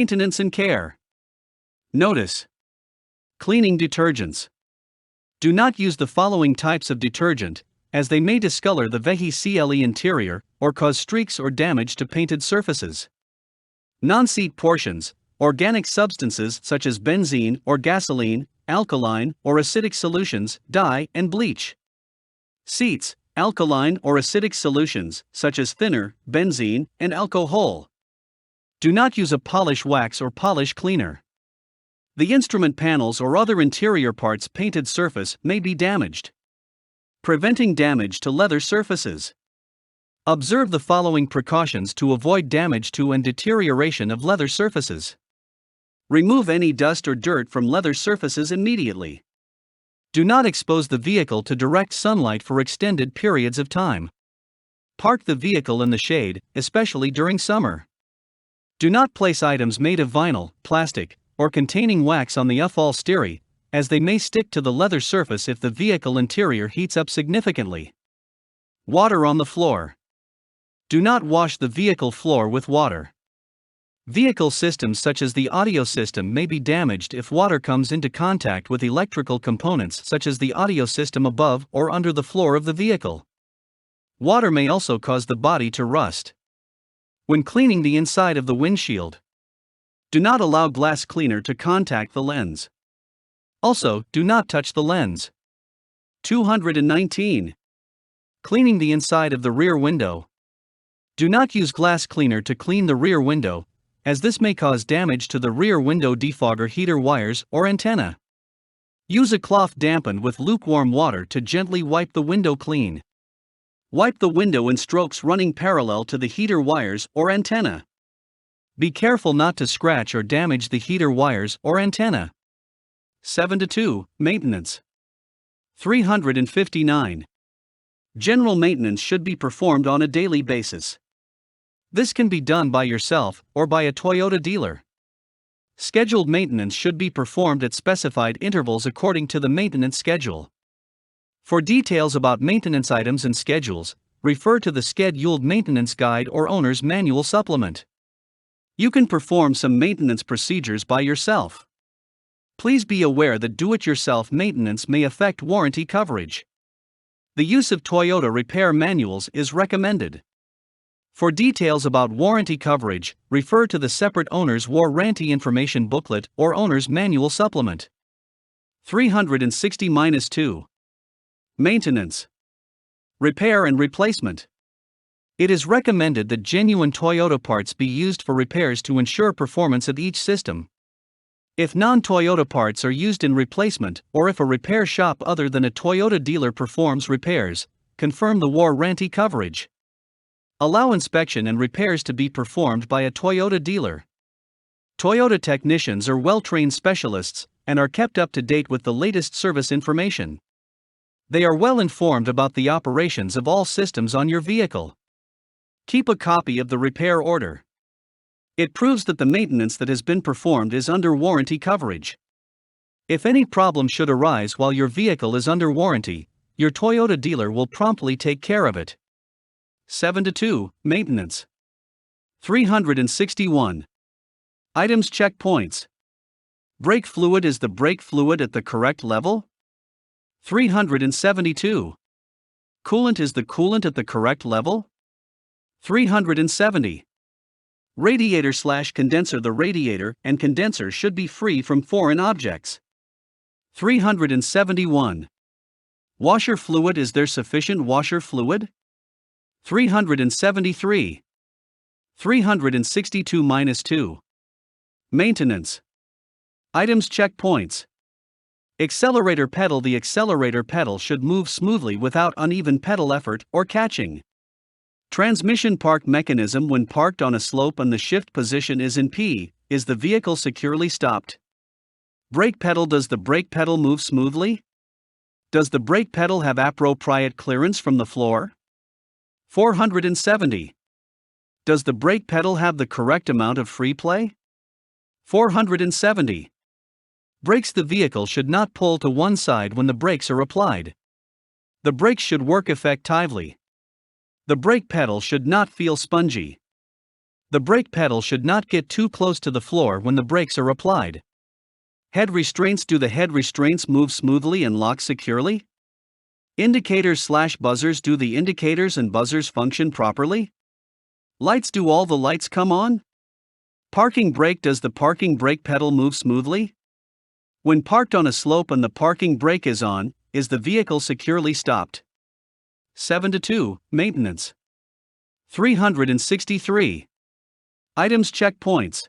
Maintenance and care. Notice: cleaning detergents. Do not use the following types of detergent, as they may discolor the vehicle interior or cause streaks or damage to painted surfaces. Non-seat portions: organic substances such as benzene or gasoline, alkaline or acidic solutions, dye, and bleach. Seats: alkaline or acidic solutions such as thinner, benzene, and alcohol. Do not use a polish wax or polish cleaner. The instrument panels or other interior parts' painted surface may be damaged. Preventing damage to leather surfaces. Observe the following precautions to avoid damage to and deterioration of leather surfaces. Remove any dust or dirt from leather surfaces immediately. Do not expose the vehicle to direct sunlight for extended periods of time. Park the vehicle in the shade, especially during summer. Do not place items made of vinyl, plastic, or containing wax on the uphol stery, as they may stick to the leather surface if the vehicle interior heats up significantly. Water on the floor. Do not wash the vehicle floor with water. Vehicle systems such as the audio system may be damaged if water comes into contact with electrical components such as the audio system above or under the floor of the vehicle. Water may also cause the body to rust. When cleaning the inside of the windshield, do not allow glass cleaner to contact the lens. Also, do not touch the lens. 219. Cleaning the inside of the rear window. Do not use glass cleaner to clean the rear window, as this may cause damage to the rear window defogger heater wires or antenna. Use a cloth dampened with lukewarm water to gently wipe the window clean. Wipe the window in strokes running parallel to the heater wires or antenna. Be careful not to scratch or damage the heater wires or antenna. 7-2, Maintenance. 359. General maintenance should be performed on a daily basis. This can be done by yourself or by a Toyota dealer. Scheduled maintenance should be performed at specified intervals according to the maintenance schedule. For details about maintenance items and schedules, refer to the Scheduled Maintenance Guide or Owner's Manual supplement. You can perform some maintenance procedures by yourself. Please be aware that do-it-yourself maintenance may affect warranty coverage. The use of Toyota repair manuals is recommended. For details about warranty coverage, refer to the separate Owner's Warranty Information Booklet or Owner's Manual Supplement. 360-2. Maintenance. Repair and replacement. It is recommended that genuine Toyota parts be used for repairs to ensure performance of each system. If non-Toyota parts are used in replacement, or if a repair shop other than a Toyota dealer performs repairs, confirm the warranty coverage. Allow inspection and repairs to be performed by a Toyota dealer. Toyota technicians are well-trained specialists and are kept up to date with the latest service information. They are well informed about the operations of all systems on your vehicle. Keep a copy of the repair order. It proves that the maintenance that has been performed is under warranty coverage. If any problem should arise while your vehicle is under warranty, your Toyota dealer will promptly take care of it. 7-2, Maintenance. 361. Items check points. Brake fluid: is the brake fluid at the correct level? 372. Coolant: is the coolant at the correct level? 370. Radiator/condenser: the radiator and condenser should be free from foreign objects. 371. Washer fluid: is there sufficient washer fluid? 373. 362-2. Maintenance. Items check points. Accelerator pedal: the accelerator pedal should move smoothly without uneven pedal effort or catching. Transmission park mechanism: when parked on a slope and the shift position is in P, is the vehicle securely stopped? Brake pedal: does the brake pedal move smoothly? Does the brake pedal have appropriate clearance from the floor? 470. Does the brake pedal have the correct amount of free play? 470. Brakes: the vehicle should not pull to one side when the brakes are applied. The brakes should work effectively. The brake pedal should not feel spongy. The brake pedal should not get too close to the floor when the brakes are applied. Head restraints. Do the head restraints move smoothly and lock securely? Indicators/buzzers. Do the indicators and buzzers function properly? Lights. Do all the lights come on? Parking brake. Does the parking brake pedal move smoothly? When parked on a slope and the parking brake is on, is the vehicle securely stopped? 7-2, Maintenance. 363. Items. Checkpoints.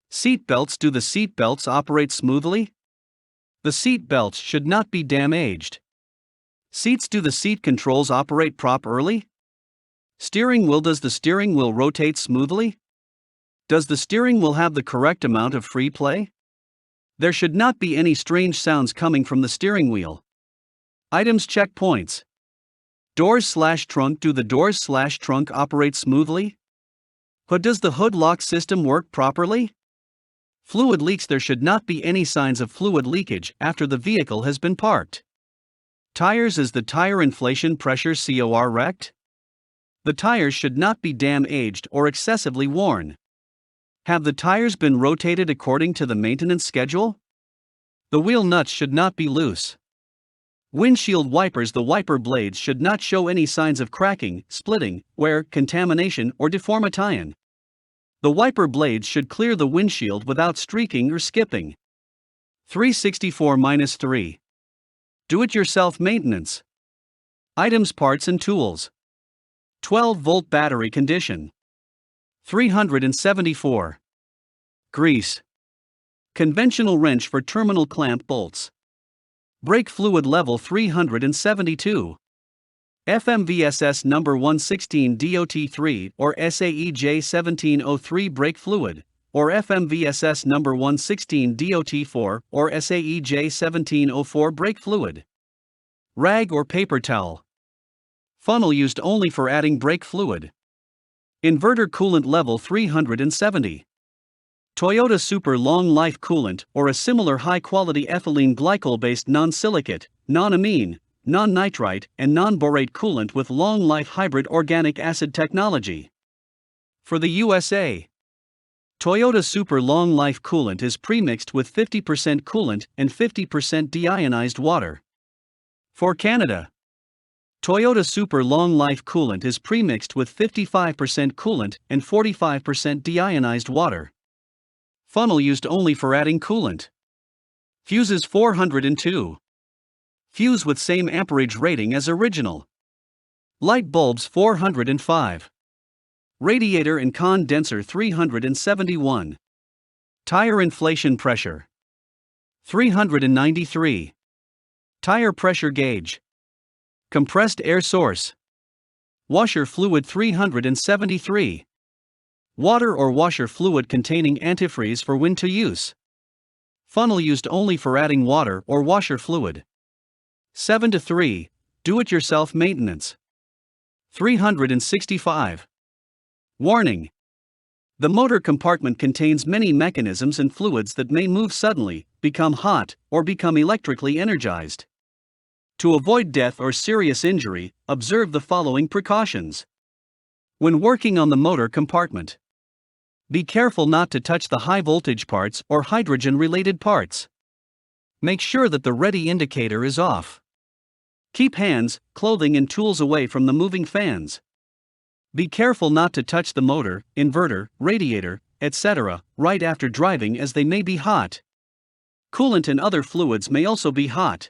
Seat belts. Do the seat belts operate smoothly? The seat belts should not be damaged. Seats. Do the seat controls operate properly? Steering wheel. Does the steering wheel rotate smoothly? Does the steering wheel have the correct amount of free play? There should not be any strange sounds coming from the steering wheel. Items. Checkpoints. Doors/trunk. Do the doors/trunk operate smoothly? But does the hood lock system work properly? Fluid leaks. There should not be any signs of fluid leakage after the vehicle has been parked. Tires. Is the tire inflation pressure correct? The tires should not be damaged or excessively worn. Have the tires been rotated according to the maintenance schedule? The wheel nuts should not be loose. Windshield wipers. The wiper blades should not show any signs of cracking, splitting, wear, contamination, or deformation. The wiper blades should clear the windshield without streaking or skipping. 364-3. Do-it-yourself maintenance. Items. Parts and tools. 12-volt battery condition. 374. Grease. Conventional wrench for terminal clamp bolts. Brake fluid level 372. FMVSS number 116 DOT3 or SAE J1703 brake fluid, or FMVSS number 116 DOT4 or SAE J1704 brake fluid. Rag or paper towel. Funnel used only for adding brake fluid. Inverter coolant level 370. Toyota Super Long Life Coolant or a similar high-quality ethylene glycol-based non-silicate, non-amine, non-nitrite, and non-borate coolant with long-life hybrid organic acid technology. For the USA, Toyota Super Long Life Coolant is premixed with 50% coolant and 50% deionized water. For Canada, Toyota Super Long Life Coolant is premixed with 55% coolant and 45% deionized water. Funnel used only for adding coolant. Fuses 402. Fuse with same amperage rating as original. Light bulbs 405. Radiator and condenser 371. Tire inflation pressure 393. Tire pressure gauge. Compressed air source. Washer fluid 373. Water or washer fluid containing antifreeze for when to use. Funnel used only for adding water or washer fluid. 7-3, do-it-yourself maintenance. 365. Warning. The motor compartment contains many mechanisms and fluids that may move suddenly, become hot, or become electrically energized. To avoid death or serious injury, observe the following precautions. When working on the motor compartment, be careful not to touch the high-voltage parts or hydrogen-related parts. Make sure that the ready indicator is off. Keep hands, clothing and tools away from the moving fans. Be careful not to touch the motor, inverter, radiator, etc., right after driving as they may be hot. Coolant and other fluids may also be hot.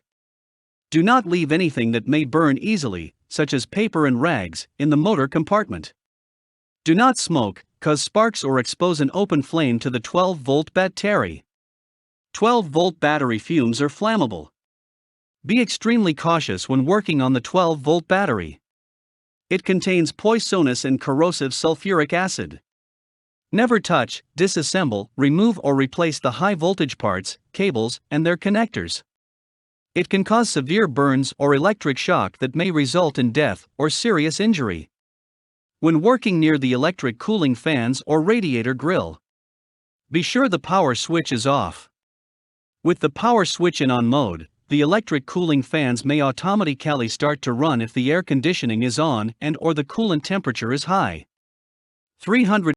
Do not leave anything that may burn easily, such as paper and rags, in the motor compartment. Do not smoke, cause sparks or expose an open flame to the 12-volt battery. 12-volt battery fumes are flammable. Be extremely cautious when working on the 12-volt battery. It contains poisonous and corrosive sulfuric acid. Never touch, disassemble, remove or replace the high-voltage parts, cables, and their connectors. It can cause severe burns or electric shock that may result in death or serious injury. When working near the electric cooling fans or radiator grill, be sure the power switch is off. With the power switch in on mode, the electric cooling fans may automatically start to run if the air conditioning is on and or the coolant temperature is high. 300